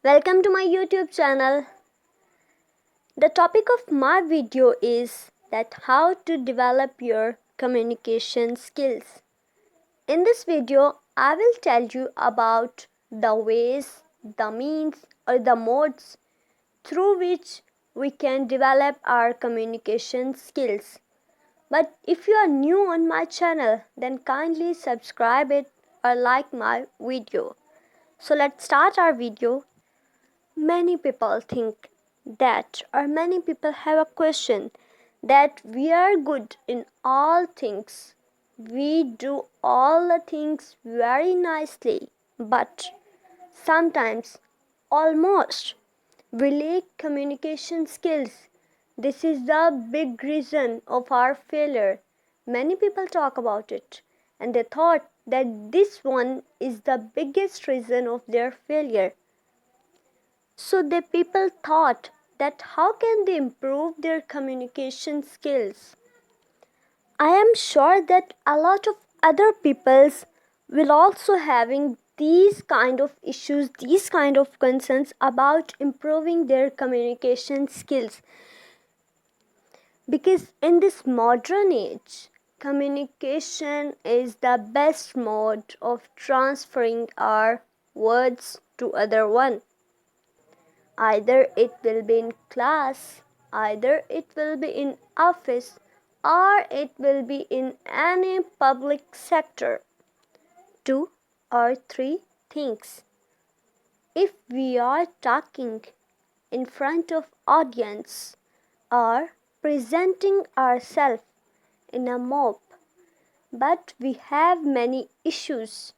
Welcome to my YouTube channel. The topic of my video is that how to develop your communication skills. In this video, I will tell you about the ways, the means or the modes through which we can develop our communication skills. But if you are new on my channel, then kindly subscribe it or like my video. So let's start our video. Many people think that, or many people have a question that we are good in all things. We do all the things very nicely, but sometimes, almost, we lack communication skills. This is the big reason of our failure. Many people talk about it, and they thought that this one is the biggest reason of their failure. So the people thought that how can they improve their communication skills? I am sure that a lot of other peoples will also having these kind of issues, these kind of concerns about improving their communication skills. Because in this modern age, communication is the best mode of transferring our words to other one. Either it will be in class, either it will be in office, or it will be in any public sector. Two or three things. If we are talking in front of audience or presenting ourselves in a mob, but we have many issues.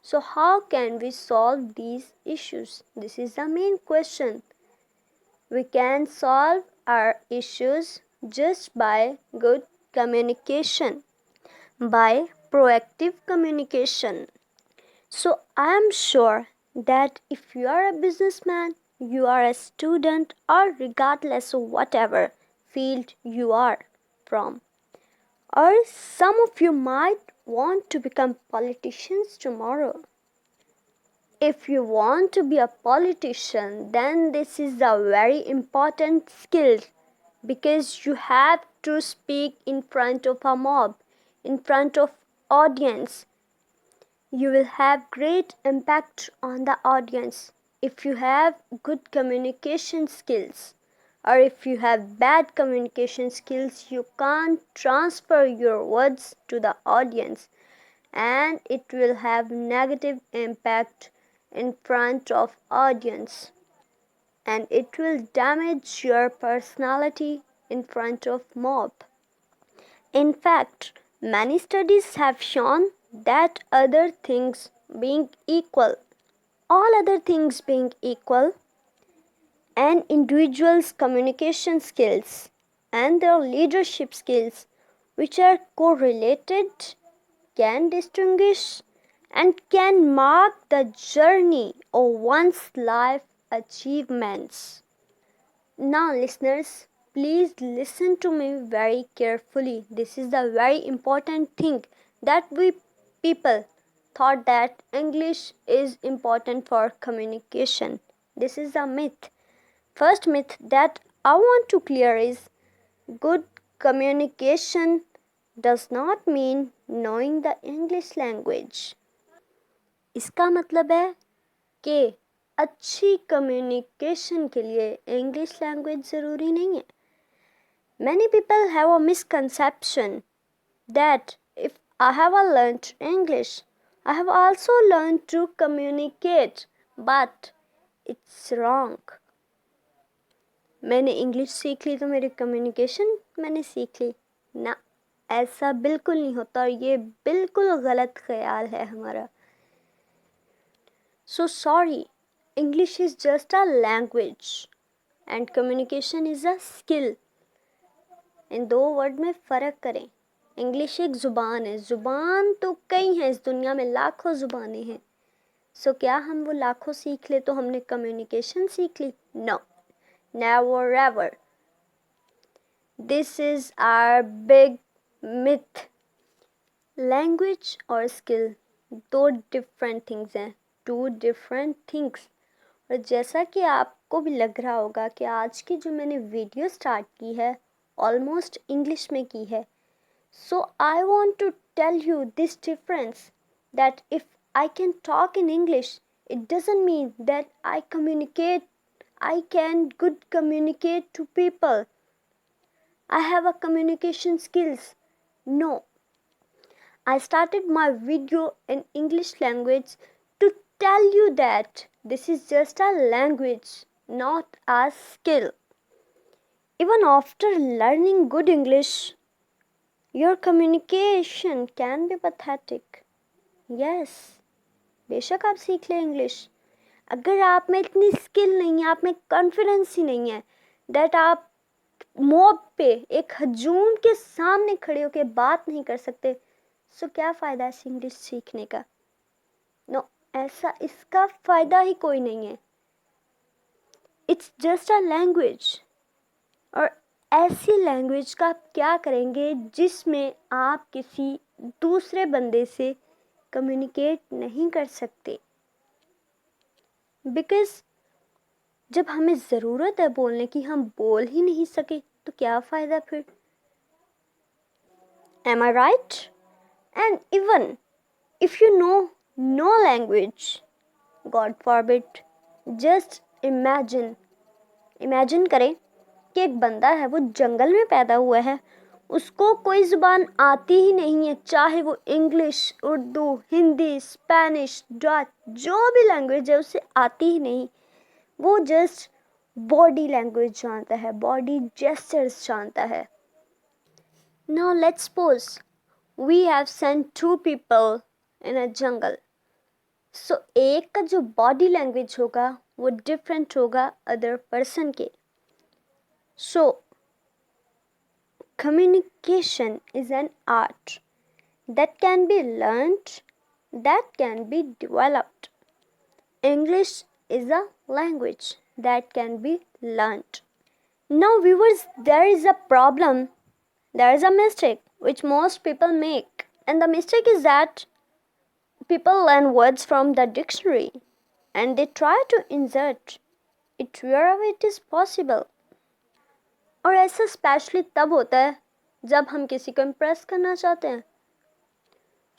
So how can we solve these issues? This is the main question. We can solve our issues just by good communication, by proactive communication. So I am sure that if you are a businessman, you are a student, or regardless of whatever field you are from, or some of you might want to become politicians tomorrow. If you want to be a politician, then this is a very important skill because you have to speak in front of a mob, in front of audience. You will have great impact on the audience if you have good communication skills. Or if you have bad communication skills, you can't transfer your words to the audience and it will have negative impact in front of audience and it will damage your personality in front of mob. In fact, many studies have shown that other things being equal, all other things being equal, an individual's communication skills and their leadership skills, which are correlated, can distinguish and can mark the journey of one's life achievements. Now, listeners, please listen to me very carefully. This is the very important thing that we people thought that English is important for communication. This is a myth. First myth that I want to clear is good communication does not mean knowing the English language. इसका मतलब है कि अच्छी communication के लिए English language ज़रूरी नहीं है. Many people have a misconception that if I have learned English, I have also learned to communicate, but it's wrong. मैंने इंग्लिश सीख ली तो मेरी कम्युनिकेशन मैंने सीख ली ना, ऐसा बिल्कुल नहीं होता और ये बिल्कुल गलत ख्याल है हमारा. So sorry, English is just a language and communication is a skill. इन दो वर्ड में फ़र्क करें. इंग्लिश एक ज़ुबान है, ज़ुबान तो कई हैं इस दुनिया में, लाखों ज़ुबानें हैं. सो क्या हम वो लाखों सीख ले तो हमने कम्युनिकेशन सीख ली? No, never ever. This is our big myth. Language और स्किल दो डिफरेंट थिंग्स हैं, टू डिफरेंट थिंग्स. और जैसा कि आपको भी लग रहा होगा कि आज की जो मैंने वीडियो स्टार्ट की है ऑलमोस्ट इंग्लिश में की है, so I want to tell you this difference that if I can talk in English it doesn't mean that I can good communicate to people. I have a communication skills. No, I started my video in English language to tell you that this is just a language, not a skill. Even after learning good English, your communication can be pathetic. Yes, बेशक आप सीख लें English, अगर आप में इतनी skill नहीं है, आप में कॉन्फिडेंस ही नहीं है दैट आप मॉब पे एक हजूम के सामने खड़े होकर बात नहीं कर सकते, सो क्या फ़ायदा है इंग्लिश सीखने का? नो, ऐसा इसका फ़ायदा ही कोई नहीं है. It's just a language. और ऐसी लैंग्वेज का आप क्या करेंगे जिसमें आप किसी दूसरे बंदे से कम्युनिकेट नहीं कर सकते? बिकॉज जब हमें ज़रूरत है बोलने की, हम बोल ही नहीं सके तो क्या फ़ायदा फिर? Am I right? And even if you know no language, God forbid, just imagine करें कि एक बंदा है, वो जंगल में पैदा हुआ है, उसको कोई ज़ुबान आती ही नहीं है, चाहे वो English, Urdu, Hindi, Spanish, Dutch, जो भी लैंग्वेज है उसे आती ही नहीं. वो जस्ट बॉडी लैंग्वेज जानता है, बॉडी जेस्चर्स जानता है. Now let's suppose we have sent 2 people in a jungle. So एक का जो बॉडी लैंग्वेज होगा वो डिफरेंट होगा अदर पर्सन के. So communication is an art that can be learned, that can be developed. English is a language that can be learned. Now viewers, there is a problem. There is a mistake which most people make, and the mistake is that people learn words from the dictionary and they try to insert it wherever it is possible. और ऐसा specially तब होता है जब हम किसी को impress करना चाहते हैं.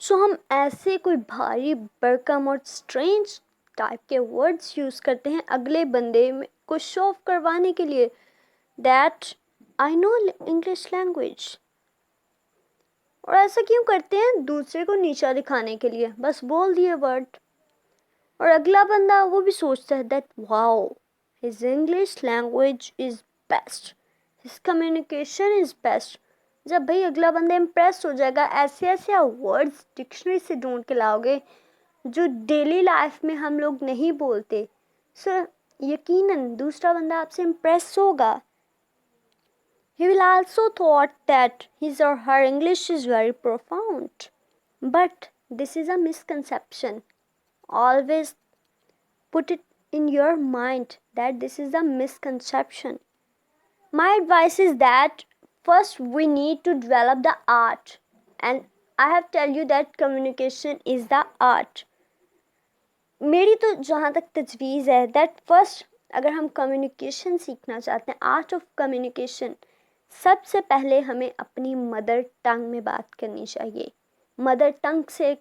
सो हम ऐसे कोई भारी भरकम और स्ट्रेंज टाइप के वर्ड्स यूज़ करते हैं अगले बंदे में को शो ऑफ करवाने के लिए that I know English language. और ऐसा क्यों करते हैं? दूसरे को नीचा दिखाने के लिए. बस बोल दिए वर्ड और अगला बंदा वो भी सोचता है that wow, his English language is best, his communication is best. जब भाई अगला बंदा इम्प्रेस हो जाएगा, ऐसे ऐसे वर्ड्स डिक्शनरी से ढूंढ के लाओगे जो डेली लाइफ में हम लोग नहीं बोलते, सो यकीनन दूसरा बंदा आपसे इम्प्रेस होगा. He will also thought that his or her English is very profound. But this is a misconception. Always put it in your mind that this is a misconception. My advice is that first we need to develop the art, and I have tell you that communication is the art. मेरी तो जहाँ तक तजवीज़ है that first अगर हम communication सीखना चाहते हैं, आर्ट ऑफ कम्युनिकेशन, सबसे पहले हमें अपनी मदर टंग में बात करनी चाहिए. मदर टंग से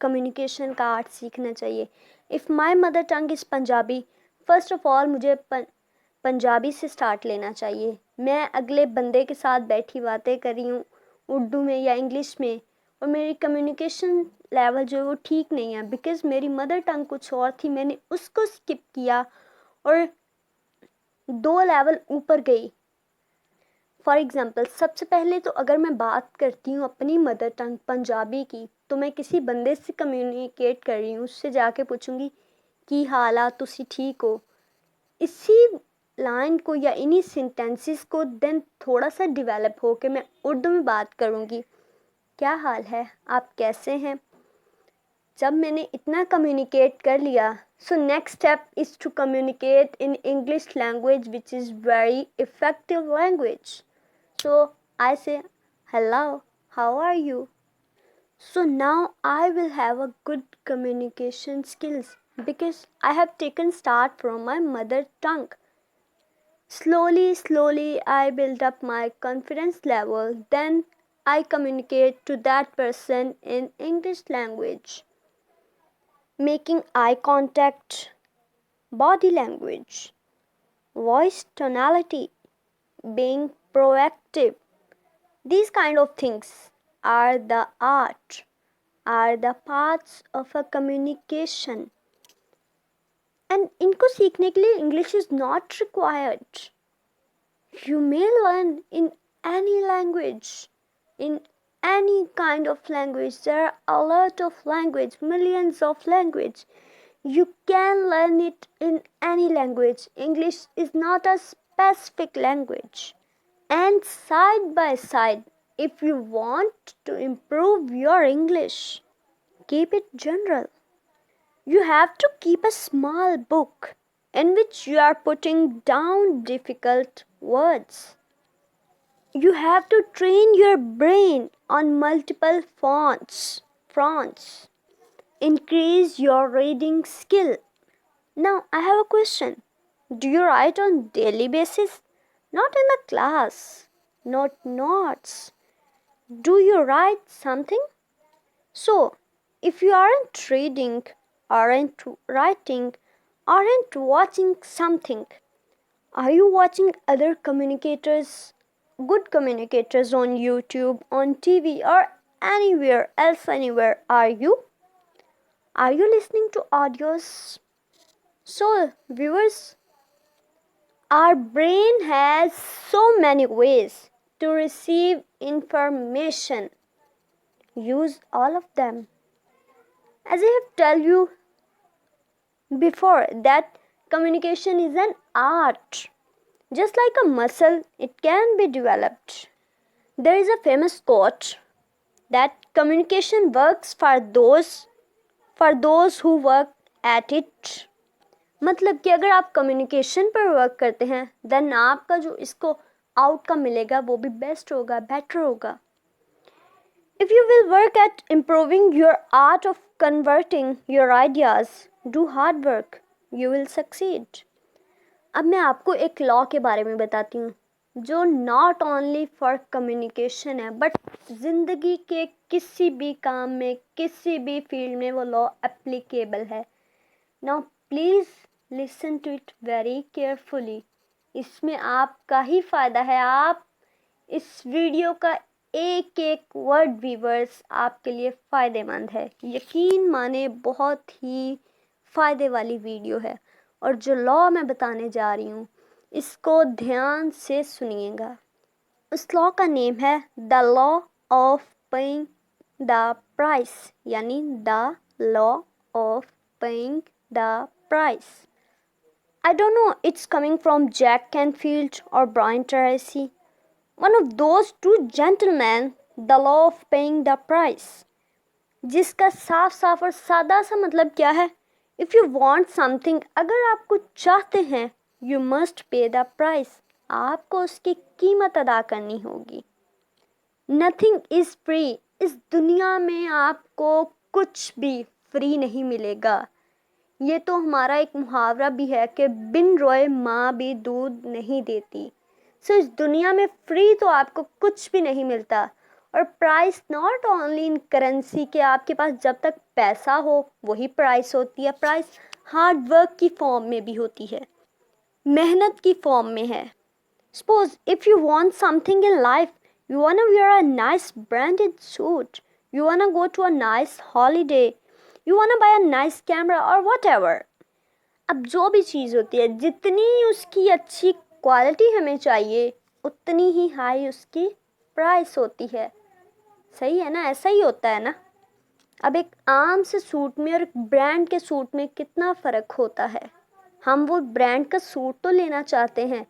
कम्युनिकेशन का आर्ट सीखना चाहिए. If my mother tongue is Punjabi, first of all मुझे पंजाबी से स्टार्ट लेना चाहिए. मैं अगले बंदे के साथ बैठी बातें कर रही हूँ उर्दू में या इंग्लिश में, और मेरी कम्युनिकेशन लेवल जो है वो ठीक नहीं है बिकॉज़ मेरी मदर टंग कुछ और थी, मैंने उसको स्किप किया और 2 लेवल ऊपर गई. फॉर एग्ज़ाम्पल, सबसे पहले तो अगर मैं बात करती हूँ अपनी मदर टंग पंजाबी की, तो मैं किसी बंदे से कम्युनिकेट कर रही हूँ, उससे जाके पूछूँगी कि हालात तुसी ठीक हो. इसी लाइन को या इन्हीं सेंटेंसेस को देन थोड़ा सा डेवलप हो के मैं उर्दू में बात करूँगी. क्या हाल है, आप कैसे हैं? जब मैंने इतना कम्युनिकेट कर लिया, so next step is to communicate in English language which is very effective language. So I say, hello, how are you? So now I will have a good communication skills because I have taken start from my mother tongue. Slowly, I build up my confidence level. Then I communicate to that person in English language, making eye contact, body language, voice tonality, being proactive. These kind of things are the art, are the parts of a communication. And इनको सीखने के लिए English is not required. You may learn in any language, in any kind of language. There are a lot of language, millions of language. You can learn it in any language. English is not a specific language. And side by side, if you want to improve your English, keep it general. You have to keep a small book in which you are putting down difficult words. You have to train your brain on multiple fonts. Increase your reading skill. Now, I have a question. Do you write on daily basis? Not in the class, not notes. Do you write something? So, if you aren't reading, aren't writing, aren't watching something, are you watching other communicators, good communicators on YouTube, on TV, or anywhere else, anywhere? Are you? Are you listening to audios? So, viewers, our brain has so many ways to receive information. Use all of them. As I have told you before, that communication is an art. Just like a muscle, it can be developed. There is a famous quote that communication works for those who work at it. मतलब कि अगर आप communication पर work करते हैं then आपका जो इसको आउटकम मिलेगा वो भी बेस्ट होगा, बेटर होगा. If you will work at improving your art of converting your ideas, do hard work, you will succeed. अब मैं आपको एक लॉ के बारे में बताती हूँ जो नॉट ओनली फॉर कम्युनिकेशन है बट जिंदगी के किसी भी काम में, किसी भी फील्ड में वो लॉ एप्लीकेबल है. Now please listen to it very carefully. इसमें आपका ही फ़ायदा है. आप इस वीडियो का एक एक वर्ड व्यूअर्स आपके लिए फ़ायदेमंद है. यकीन माने बहुत ही फ़ायदे वाली वीडियो है. और जो लॉ मैं बताने जा रही हूँ इसको ध्यान से सुनिएगा. उस लॉ का नेम है the law of paying the price, यानी the law of paying the price. I don't know it's coming from Jack Canfield or Brian Tracy. One of those two gentlemen, the law of paying the price. जिसका साफ साफ और सादा सा मतलब क्या है? If you want something, अगर आप कुछ चाहते हैं, you must pay the price. आपको उसकी कीमत अदा करनी होगी. Nothing is free. इस दुनिया में आपको कुछ भी फ्री नहीं मिलेगा. ये तो हमारा एक मुहावरा भी है कि बिन रोए माँ भी दूध नहीं देती. सो इस दुनिया में फ्री तो आपको कुछ भी नहीं मिलता. और price not only in currency के आपके पास जब तक पैसा हो वही प्राइस होती है. प्राइस हार्ड वर्क की फॉर्म में भी होती है, मेहनत की फॉर्म में है. Suppose if you want something in life, you wanna wear a nice branded suit, you wanna go to a nice holiday, you wanna buy a nice camera or whatever. अब जो भी चीज़ होती है जितनी उसकी अच्छी क्वालिटी हमें चाहिए उतनी ही हाई उसकी प्राइस होती है. सही है ना? ऐसा ही होता है ना. अब एक आम से सूट में और एक ब्रांड के सूट में कितना फ़र्क होता है. हम वो ब्रांड का सूट तो लेना चाहते हैं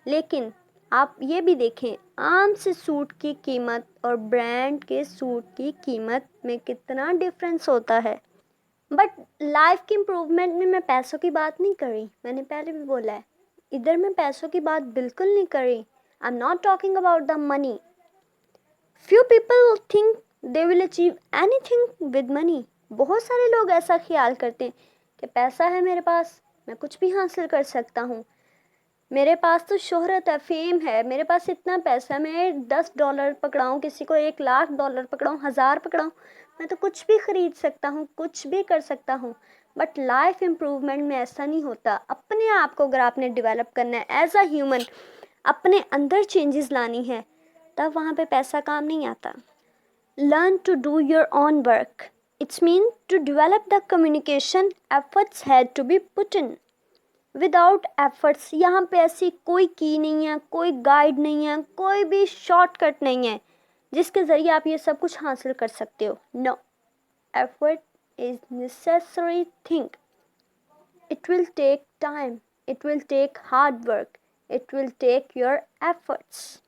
लेकिन आप ये भी देखें आम से सूट की कीमत और ब्रांड के सूट की कीमत में कितना डिफरेंस होता है. बट लाइफ की इम्प्रूवमेंट में मैं पैसों की बात नहीं कर रही. मैंने पहले भी बोला है इधर मैं पैसों की बात बिल्कुल नहीं कर रही. I am not talking about the money. Few people think they will achieve anything with money. बहुत सारे लोग ऐसा ख्याल करते हैं कि पैसा है मेरे पास, मैं कुछ भी हासिल कर सकता हूँ, मेरे पास तो शोहरत है, फेम है, मेरे पास इतना पैसा, मैं $10 पकड़ाऊँ किसी को, $1,00,000 पकड़ाऊँ, 1000 पकड़ाऊँ, मैं तो कुछ भी खरीद सकता हूँ, कुछ भी कर सकता हूँ। बट लाइफ इम्प्रूवमेंट में ऐसा नहीं होता। अपने आप को अगर आपने डेवलप करना है एज अ ह्यूमन, अपने अंदर चेंजेस लानी है, तब वहाँ पे पैसा काम नहीं आता। Learn to do your own work, it's mean to develop the communication efforts had to be put in. Without efforts यहाँ पे ऐसी कोई की नहीं है, कोई गाइड नहीं है, कोई भी शॉर्टकट नहीं है जिसके ज़रिए आप ये सब कुछ हासिल कर सकते हो। No, effort is necessary thing. It will take time, it will take hard work, it will take your efforts,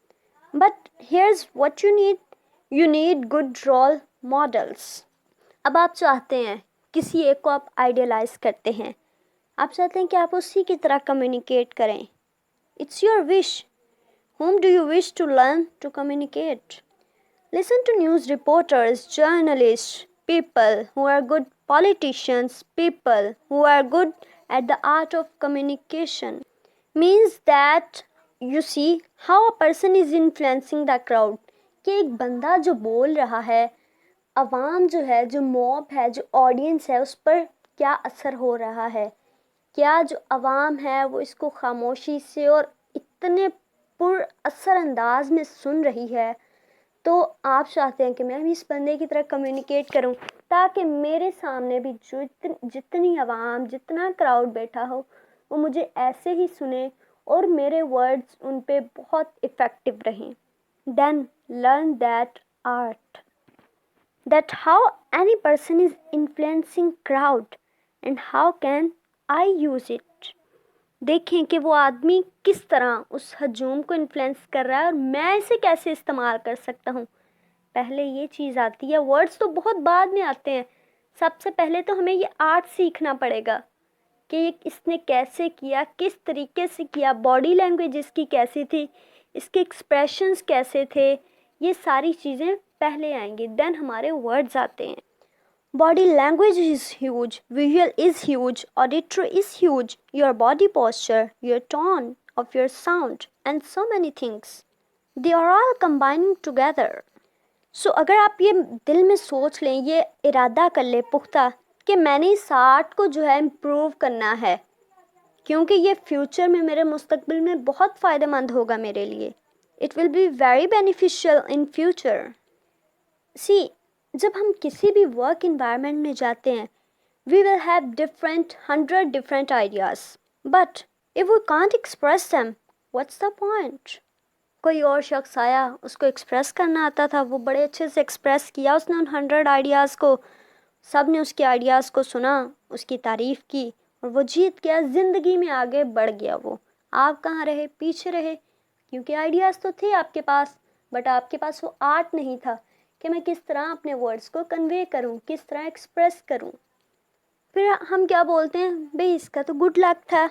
but here's what you need good role models. अब आप चाहते हैं, किसी एक को आप आइडियलाइज करते हैं, आप चाहते हैं कि आप उसी की तरह कम्युनिकेट करें। It's your wish. Whom do you wish to learn to communicate? Listen to news reporters, journalists, people who are good politicians, people who are good at the art of communication. Means that you see how a person is influencing the crowd. कि एक बंदा जो बोल रहा है, अवाम जो है, जो मॉब है, जो ऑडियंस है, उस पर क्या असर हो रहा है, क्या जो अवाम है वो इसको खामोशी से और इतने पुर असर अंदाज में सुन रही है। तो आप चाहते हैं कि मैं भी इस बंदे की तरह कम्युनिकेट करूं, ताकि मेरे सामने भी जो जितनी अवाम, जितना क्राउड बैठा हो, वो मुझे ऐसे ही सुने और मेरे वर्ड्स उन पे बहुत इफ़ेक्टिव रहें। Then learn that art, that how any person is influencing crowd and how can I use it. देखें कि वो आदमी किस तरह उस हजूम को इन्फ्लुएंस कर रहा है और मैं इसे कैसे इस्तेमाल कर सकता हूँ। पहले ये चीज़ आती है, वर्ड्स तो बहुत बाद में आते हैं। सबसे पहले तो हमें ये आर्ट सीखना पड़ेगा कि ये इसने कैसे किया, किस तरीके से किया, बॉडी लैंग्वेज इसकी कैसी थी, इसके एक्सप्रेशंस कैसे थे, ये सारी चीज़ें पहले आएंगी, देन हमारे वर्ड्स आते हैं। Body language is huge, visual is huge, auditory is huge, your body posture, your tone of your sound, and so many things. They are all combining together. So अगर आप ये दिल में सोच लें, ये इरादा कर ले पुख्ता कि मैंने इस आर्ट को जो है इम्प्रूव करना है, क्योंकि ये फ्यूचर में, मेरे मुस्तकबिल में बहुत फ़ायदेमंद होगा मेरे लिए। It will be very beneficial in future. See, जब हम किसी भी वर्क इन्वायरमेंट में जाते हैं, we will have 100 different ideas, but if we can't express them, what's the point. कोई और शख्स आया, उसको एक्सप्रेस करना आता था, वो बड़े अच्छे से एक्सप्रेस किया उसने उन 100 आइडियाज़ को, सब ने उसके आइडियाज़ को सुना, उसकी तारीफ़ की और वो जीत गया, ज़िंदगी में आगे बढ़ गया। वो आप कहाँ रहे, पीछे रहे, क्योंकि आइडियाज़ तो थे आपके पास, बट आपके पास वो आर्ट नहीं था कि मैं किस तरह अपने वर्ड्स को कन्वे करूं, किस तरह एक्सप्रेस करूं। फिर हम क्या बोलते हैं, भाई इसका तो गुड लक था,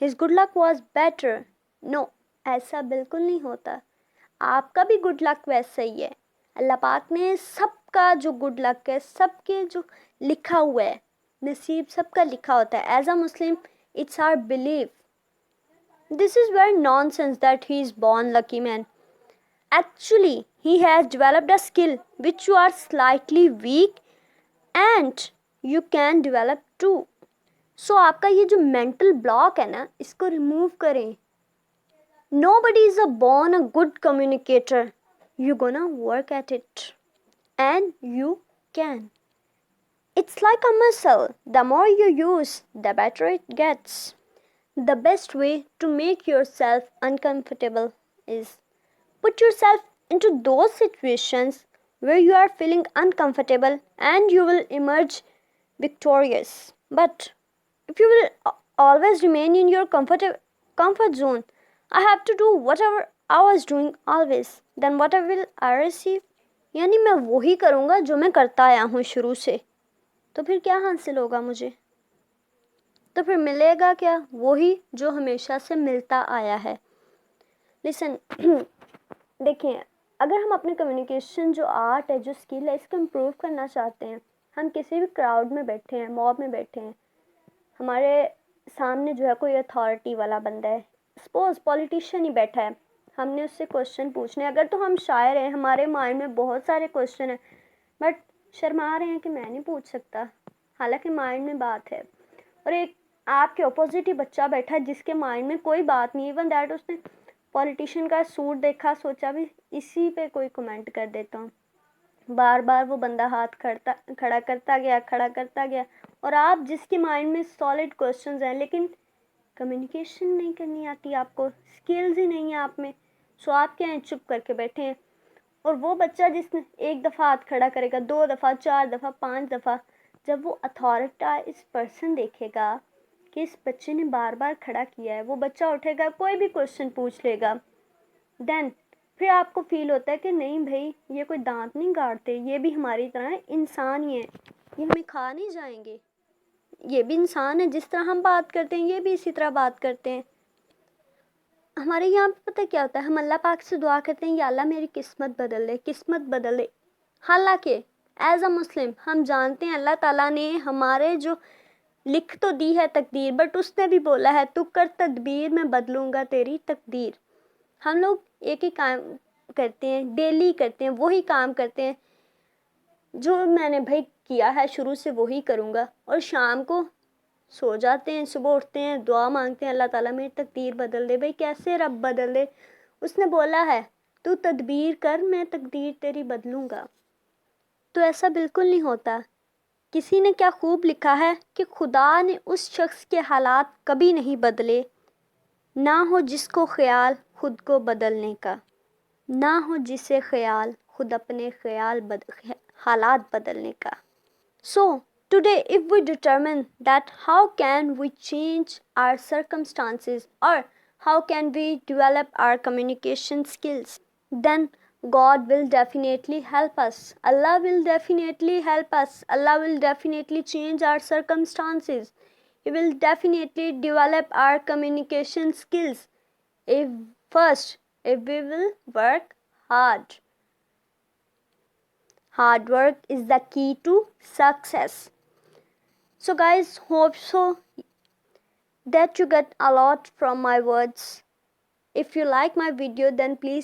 his good luck was better. No, ऐसा बिल्कुल नहीं होता। आपका भी गुड लक वैसा ही है। अल्लाह पाक ने सबका जो गुड लक है, सबके जो लिखा हुआ है, नसीब सबका लिखा होता है। As a Muslim it's our believe. This is very nonsense that he is born lucky man. Actually, he has developed a skill which you are slightly weak and you can develop too. So आपका ये जो mental block है ना, इसको remove करें. Nobody is born a good communicator. You gonna work at it. And you can. It's like a muscle. The more you use, the better it gets. The best way to make yourself uncomfortable is put yourself into those situations where you are feeling uncomfortable and you will emerge victorious. But if you will always remain in your comfort zone, I have to do whatever I was doing always, then what will I receive? यानी मैं वही करूँगा जो मैं करता आया हूँ शुरू से, तो फिर क्या हासिल होगा मुझे? तो फिर मिलेगा क्या? वही जो हमेशा से मिलता आया है। लिसन, देखें, अगर हम अपने कम्युनिकेशन जो आर्ट है, जो स्किल है, इसको इम्प्रूव करना चाहते हैं, हम किसी भी क्राउड में बैठे हैं, मॉब में बैठे हैं, हमारे सामने जो है कोई अथॉरिटी वाला बंदा है, सपोज पॉलिटिशियन ही बैठा है, हमने उससे क्वेश्चन पूछने, अगर तो हम शायर हैं, हमारे माइंड में बहुत सारे क्वेश्चन हैं, बट शर्मा रहे हैं कि मैं नहीं पूछ सकता, हालांकि माइंड में बात है। और एक आपके ऑपोजिट ही बच्चा बैठा है जिसके माइंड में कोई बात नहीं, इवन दैट उसने पॉलिटिशियन का सूट देखा, सोचा भी इसी पे कोई कमेंट कर देता हूँ, बार बार वो बंदा हाथ खड़ा करता गया, और आप जिसके माइंड में सॉलिड क्वेश्चंस हैं लेकिन कम्युनिकेशन नहीं करनी आती, आपको स्किल्स ही नहीं है आप में, सो आप क्या हैं, चुप करके बैठे हैं। और वो बच्चा जिसने एक दफ़ा हाथ खड़ा करेगा, 2 दफ़ा, 4 दफ़ा, 5 दफ़ा, जब वो अथॉरिटाइज पर्सन देखेगा कि इस बच्चे ने बार बार खड़ा किया है, वो बच्चा उठेगा, कोई भी क्वेश्चन पूछ लेगा, देन फिर आपको फील होता है कि नहीं भाई, ये कोई दांत नहीं गाड़ते, ये भी हमारी तरह इंसान ही है, ये हमें खा नहीं जाएंगे, ये भी इंसान है, जिस तरह हम बात करते हैं ये भी इसी तरह बात करते हैं। हमारे यहाँ पे पता क्या होता है, हम अल्लाह पाक से दुआ करते हैं, या अल्लाह मेरी किस्मत बदल दे, किस्मत बदल दे। हालांकि एज अ मुस्लिम हम जानते हैं अल्लाह ताला ने हमारे जो लिख तो दी है तकदीर, बट उसने भी बोला है तू कर तदबीर, मैं बदलूंगा तेरी तकदीर। हम लोग एक ही काम करते हैं, डेली करते हैं, वही काम करते हैं, जो मैंने भाई किया है शुरू से वही करूँगा, और शाम को सो जाते हैं, सुबह उठते हैं, दुआ मांगते हैं अल्लाह ताला मेरी तकदीर बदल दे। भाई कैसे रब बदल दे, उसने बोला है तू तदबीर कर, मैं तकदीर तेरी बदलूंगा। तो ऐसा बिल्कुल नहीं होता। किसी ने क्या खूब लिखा है कि खुदा ने उस शख्स के हालात कभी नहीं बदले, ना हो जिसको ख्याल खुद को बदलने का, ना हो जिसे ख्याल खुद अपने हालात बदलने का। So, today, if we determine that how can we change our circumstances, or how can we develop our communication skills, then God will definitely help us. Allah will definitely help us. Allah will definitely change our circumstances. He will definitely develop our communication skills. If first, if we will work hard. Hard work is the key to success. So guys, hope so that you get a lot from my words. If you like my video, then please